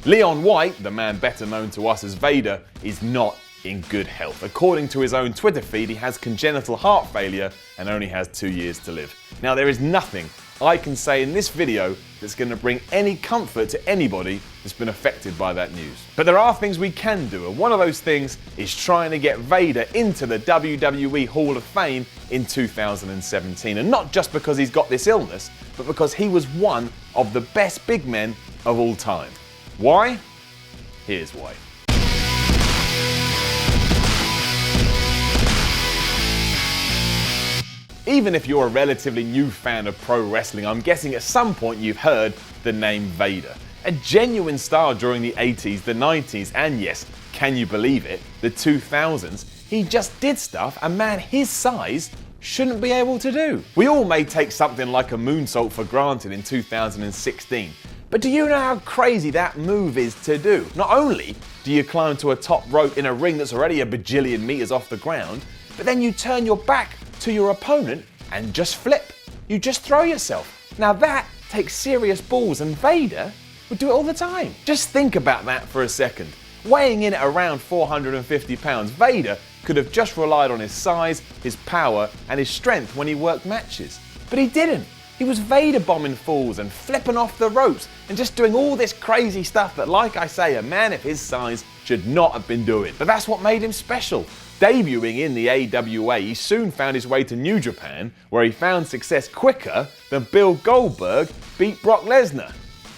Leon White, the man better known to us as Vader, is not in good health. According to his own Twitter feed, he has congenital heart failure and only has 2 years to live. Now, there is nothing I can say in this video that's going to bring any comfort to anybody that's been affected by that news. But there are things we can do, and one of those things is trying to get Vader into the WWE Hall of Fame in 2017. And not just because he's got this illness, but because he was one of the best big men of all time. Why? Here's why. Even if you're a relatively new fan of pro wrestling, I'm guessing at some point you've heard the name Vader. A genuine star during the 80s, the 90s, and yes, can you believe it, the 2000s, he just did stuff a man his size shouldn't be able to do. We all may take something like a moonsault for granted in 2016, but do you know how crazy that move is to do? Not only do you climb to a top rope in a ring that's already a bajillion meters off the ground, but then you turn your back to your opponent and just flip. You just throw yourself. Now that takes serious balls, and Vader would do it all the time. Just think about that for a second. Weighing in at around 450 pounds, Vader could have just relied on his size, his power, and his strength when he worked matches. But he didn't. He was Vader bombing fools and flipping off the ropes and just doing all this crazy stuff that, like I say, a man of his size should not have been doing. But that's what made him special. Debuting in the AWA, he soon found his way to New Japan, where he found success quicker than Bill Goldberg beat Brock Lesnar.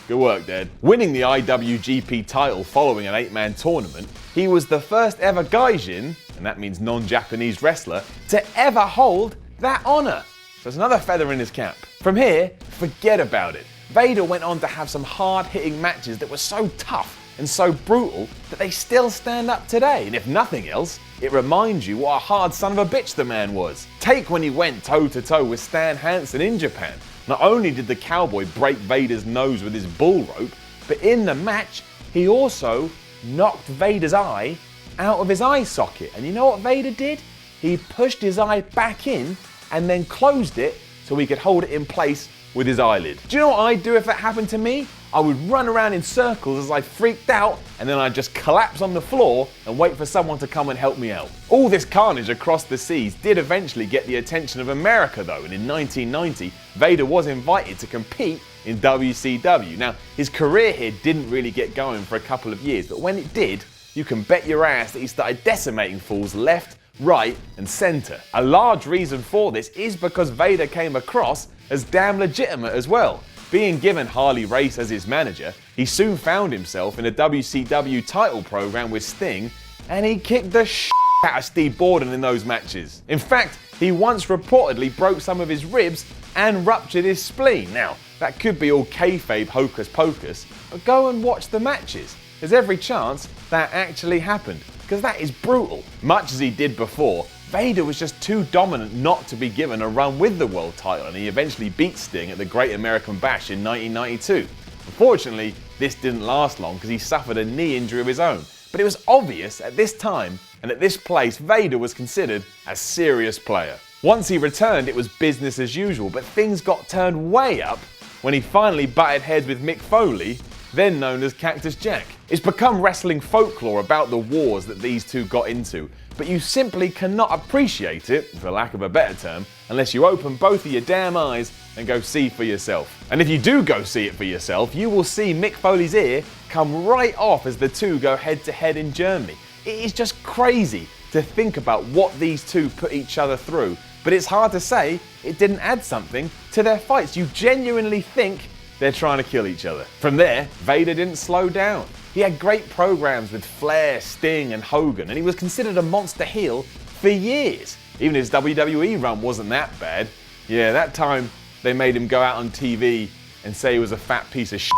Good work, Dad. Winning the IWGP title following an 8-man tournament, he was the first ever Gaijin, and that means non-Japanese wrestler, to ever hold that honor. So it's another feather in his cap. From here, forget about it. Vader went on to have some hard-hitting matches that were so tough and so brutal that they still stand up today. And if nothing else, it reminds you what a hard son of a bitch the man was. Take when he went toe-to-toe with Stan Hansen in Japan. Not only did the cowboy break Vader's nose with his bull rope, but in the match, he also knocked Vader's eye out of his eye socket. And you know what Vader did? He pushed his eye back in and then closed it so he could hold it in place with his eyelid. Do you know what I'd do if that happened to me? I would run around in circles as I freaked out, and then I'd just collapse on the floor and wait for someone to come and help me out. All this carnage across the seas did eventually get the attention of America though, and in 1990, Vader was invited to compete in WCW. Now, his career here didn't really get going for a couple of years, but when it did, you can bet your ass that he started decimating fools left, right, and center. A large reason for this is because Vader came across as damn legitimate as well. Being given Harley Race as his manager, he soon found himself in a WCW title program with Sting, and he kicked the shit out of Steve Borden in those matches. In fact, he once reportedly broke some of his ribs and ruptured his spleen. Now, that could be all kayfabe hocus pocus, but go and watch the matches. There's every chance that actually happened, because that is brutal. Much as he did before, Vader was just too dominant not to be given a run with the world title, and he eventually beat Sting at the Great American Bash in 1992. Unfortunately, this didn't last long because he suffered a knee injury of his own. But it was obvious at this time and at this place Vader was considered a serious player. Once he returned, it was business as usual, but things got turned way up when he finally butted heads with Mick Foley, then known as Cactus Jack. It's become wrestling folklore about the wars that these two got into, but you simply cannot appreciate it, for lack of a better term, unless you open both of your damn eyes and go see for yourself. And if you do go see it for yourself, you will see Mick Foley's ear come right off as the two go head to head in Germany. It is just crazy to think about what these two put each other through, but it's hard to say it didn't add something to their fights. You genuinely think they're trying to kill each other. From there, Vader didn't slow down. He had great programs with Flair, Sting, and Hogan, and he was considered a monster heel for years. Even his WWE run wasn't that bad. Yeah, that time they made him go out on TV and say he was a fat piece of shit.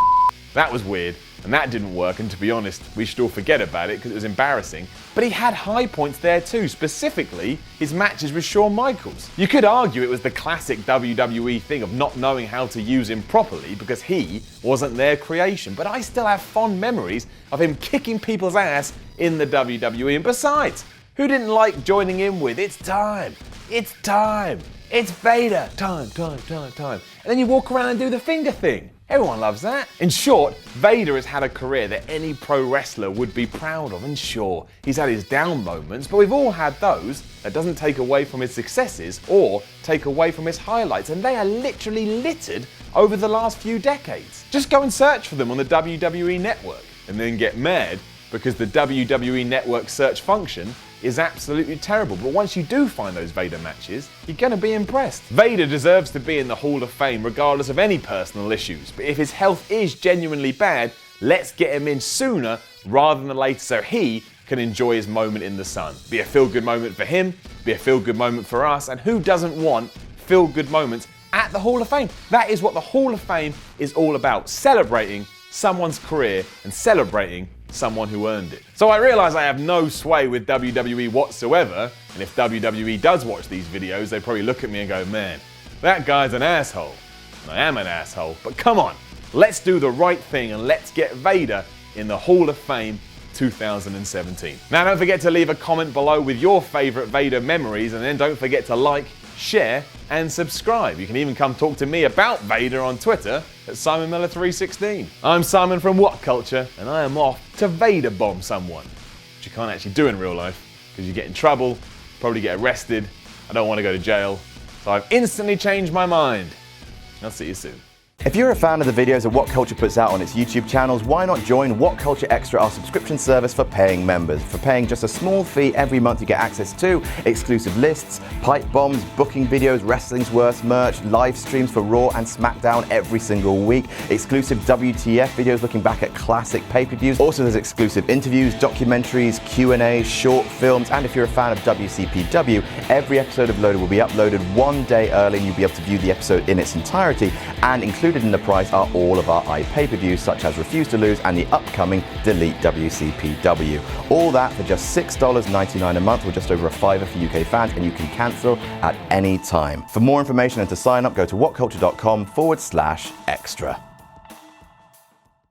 That was weird, and that didn't work, and to be honest, we should all forget about it because it was embarrassing. But he had high points there too, specifically his matches with Shawn Michaels. You could argue it was the classic WWE thing of not knowing how to use him properly because he wasn't their creation, but I still have fond memories of him kicking people's ass in the WWE. And besides, who didn't like joining in with "It's time, it's time, it's Vader, time, time, time, time," and then you walk around and do the finger thing? Everyone loves that. In short, Vader has had a career that any pro wrestler would be proud of. And sure, he's had his down moments, but we've all had those. That doesn't take away from his successes or take away from his highlights. And they are literally littered over the last few decades. Just go and search for them on the WWE network and then get mad because the WWE network search function is absolutely terrible. But once you do find those Vader matches, you're going to be impressed. Vader deserves to be in the Hall of Fame regardless of any personal issues. But if his health is genuinely bad, let's get him in sooner rather than later so he can enjoy his moment in the sun. Be a feel-good moment for him, be a feel-good moment for us, and who doesn't want feel-good moments at the Hall of Fame? That is what the Hall of Fame is all about, celebrating someone's career and celebrating someone who earned it. So I realise I have no sway with WWE whatsoever, and if WWE does watch these videos, they probably look at me and go, man, that guy's an asshole. And I am an asshole, but come on, let's do the right thing and let's get Vader in the Hall of Fame 2017. Now don't forget to leave a comment below with your favourite Vader memories, and then don't forget to like, share and subscribe. You can even come talk to me about Vader on Twitter at SimonMiller316. I'm Simon from WhatCulture, and I am off to Vader bomb someone, which you can't actually do in real life because you get in trouble, probably get arrested. I don't want to go to jail, so I've instantly changed my mind. I'll see you soon. If you're a fan of the videos that WhatCulture puts out on its YouTube channels, why not join WhatCulture Extra, our subscription service for paying members? For paying just a small fee every month, you get access to exclusive lists, pipe bombs, booking videos, wrestling's worst merch, live streams for Raw and SmackDown every single week, exclusive WTF videos looking back at classic pay-per-views. Also, there's exclusive interviews, documentaries, Q&As, short films, and if you're a fan of WCPW, every episode of Loaded will be uploaded one day early, and you'll be able to view the episode in its entirety. And included in the price are all of our iPay-per-views such as Refuse to Lose and the upcoming Delete WCPW. All that for just $6.99 a month, or just over $5 for UK fans, and you can cancel at any time. For more information and to sign up, go to whatculture.com/extra.